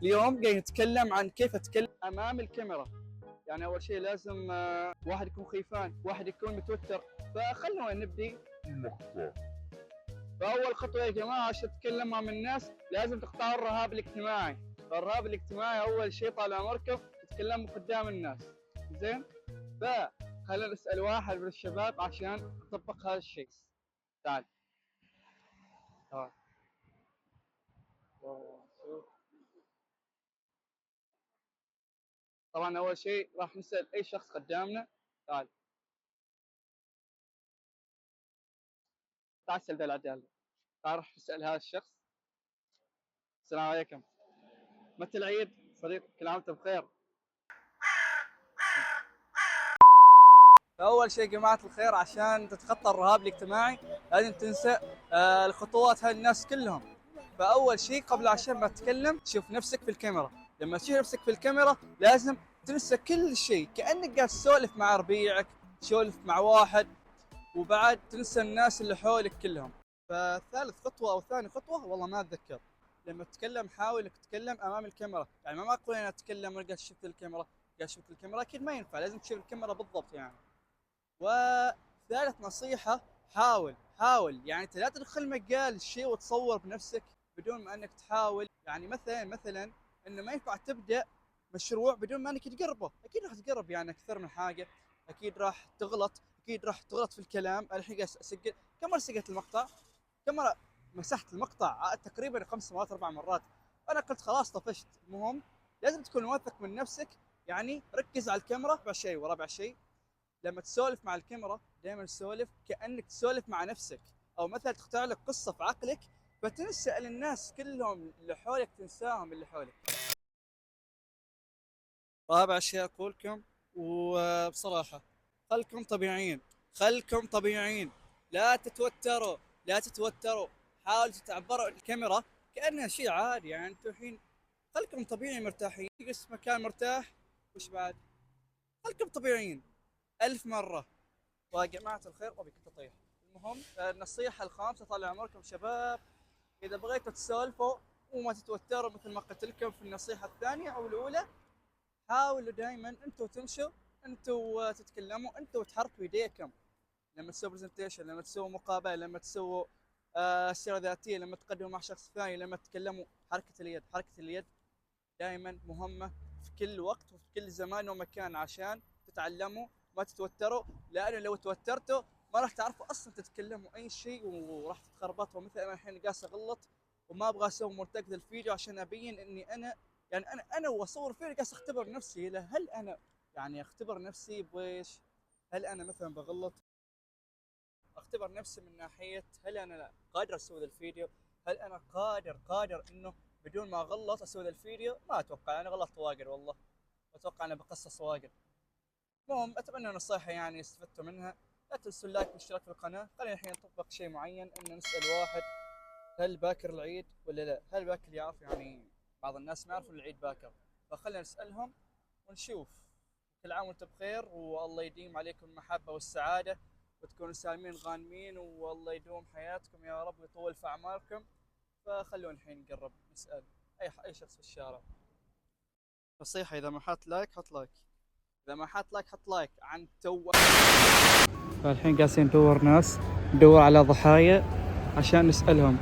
اليوم قاعد نتكلم عن كيف اتكلم امام الكاميرا. يعني اول شيء لازم واحد يكون خيفان، واحد يكون متوتر. فخلونا نبدي. فاول خطوه يا جماعه عشان تتكلم امام الناس لازم تختار الرهاب الاجتماعي. فالرهاب الاجتماعي اول شيء طال عمركم تتكلم قدام الناس، زين؟ فخلينا نسال واحد من الشباب عشان نطبق هذا الشيء. تعال تعال. شوف، طبعا اول شيء راح نسال اي شخص قدامنا. تعال تعال سال ذا العدال. تعال راح نسال هذا الشخص. السلام عليكم، متى العيد صديق؟ كل عام وانت بخير. فاول شيء يا جماعه الخير عشان تتخطى الرهاب الاجتماعي لازم تنسى الخطوات هذه الناس كلهم. فاول شيء قبل عشان ما تتكلم تشوف نفسك في الكاميرا. لما تشوف نفسك في الكاميرا لازم تنسى كل شيء كانك قاعد تسولف مع ربيعك، تسولف مع واحد، وبعد تنسى الناس اللي حولك كلهم. فثالث خطوه او ثاني خطوه والله ما اتذكر. لما تتكلم حاول انك تتكلم امام الكاميرا، يعني ما اقول انا اتكلم وانا قاعد شفت الكاميرا، قاعد شفت الكاميرا اكيد ما ينفع، لازم تشوف الكاميرا بالضبط يعني. وثالث نصيحة حاول يعني انت لا تدخل مجال الشيء وتصور بنفسك بدون ما انك تحاول. يعني مثلا انه ما ينفع تبدا مشروع بدون ما انك تقربه، اكيد راح تقرب يعني اكثر من حاجة، اكيد راح تغلط، اكيد راح تغلط في الكلام. الحين قاعد اسجل، كم مرة سجلت المقطع؟ كم مرة مسحت المقطع؟ تقريبا 5 مرات 4 مرات. انا قلت خلاص طفشت. المهم لازم تكون واثق من نفسك، يعني ركز على الكاميرا. رابع شيء ورابع شيء، لما تسولف مع الكاميرا دائما تسولف كانك تسولف مع نفسك، او مثلا تختار لك قصه في عقلك فتنسى الناس كلهم اللي حولك، تنساهم اللي حولك. رابع شيء اقولكم وبصراحه، خلكم طبيعيين، خلكم طبيعيين، لا تتوتروا، لا تتوتروا. حاولوا تعبروا الكاميرا كانها شيء عادي. يعني انتم الحين خلكم طبيعي مرتاحين، تجلس في مكان مرتاح، وش بعد؟ خلكم طبيعيين 1000 مرة. ويا جماعة الخير وبك تطيح. المهم النصيحة الخامسة طال عمركم شباب، إذا بغيتوا تسولفوا وما تتوتروا مثل ما قلت لكم في النصيحة الثانية أو الأولى، حاولوا دائما أنتوا تمشوا، أنتوا تتكلموا، أنتوا تحركوا يديكم لما تسووا برزنتيشن، لما تسووا مقابلة، لما تسووا سيرة ذاتية، لما تقدموا مع شخص ثاني، لما تتكلموا. حركة اليد، حركة اليد دائما مهمة في كل وقت وفي كل زمان ومكان عشان تتعلموا ما تتوتروا. لأنه لو توترتوا ما راح تعرفوا أصلا تتكلموا أي شيء وراح تتخربطوا. مثل أنا الحين قاعد أغلط وما أبغى أسوي مونتاج للفيديو عشان أبين إني أنا، يعني أنا وأصور فيديو قاعد أختبر نفسي. هل أنا يعني أختبر نفسي بويش؟ هل أنا مثلا بغلط؟ أختبر نفسي من ناحية هل أنا لا قادر أسوي ذا الفيديو؟ هل أنا قادر إنه بدون ما اغلط اسوي ذا الفيديو؟ ما اتوقع، انا غلطت واجد والله، اتوقع انا بقصص واجد. المهم اتمنى نصيحه يعني استفدتوا منها. لا تنسوا اللايك والاشتراك في القناه. خلينا الحين نطبق شيء معين، ان نسال واحد هل باكر العيد ولا لا؟ هل باكر يعرف؟ يعني بعض الناس ما يعرفوا العيد باكر، فخلينا نسالهم ونشوف. كل عام وانتم بخير، والله يديم عليكم المحبه والسعاده، وتكونوا سالمين غانمين، والله يدوم حياتكم يا رب ويطول في اعماركم. فخلونا الحين نقرب نسال اي شخص في الشارع. نصيحة، إذا ما حط لايك حط لايك، إذا ما حط لايك حط لايك عن تو. فالحين قاعدين ندور ناس، ندور على ضحايا عشان نسألهم.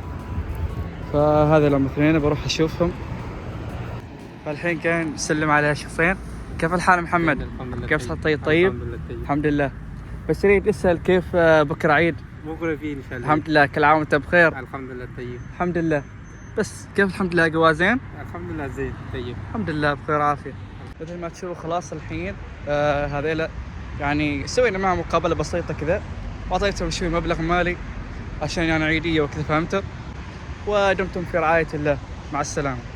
فهذا لهم اثنين بروح أشوفهم. فالحين كان نسلم على شخصين. كيف الحال محمد؟ الحمد لله. كيف صحتك؟ طيب؟ الحمد لله طيب. الحمد لله. بس اريد اسال كيف بكره عيد؟ بكره فيه ان شاء الله. الحمد لله، كل عام وانت بخير. الحمد لله طيب. الحمد لله. بس كيف الحمد لله جوازين؟ الحمد لله زين طيب. الحمد لله بخير عافيه. مثل ما تشوفوا خلاص الحين هذيلا يعني سوينا معهم مقابله بسيطه كذا، واعطيتهم شوي مبلغ مالي عشان يعني عيديه وكذا، فهمتوا؟ ودمتم في رعايه الله. مع السلامه.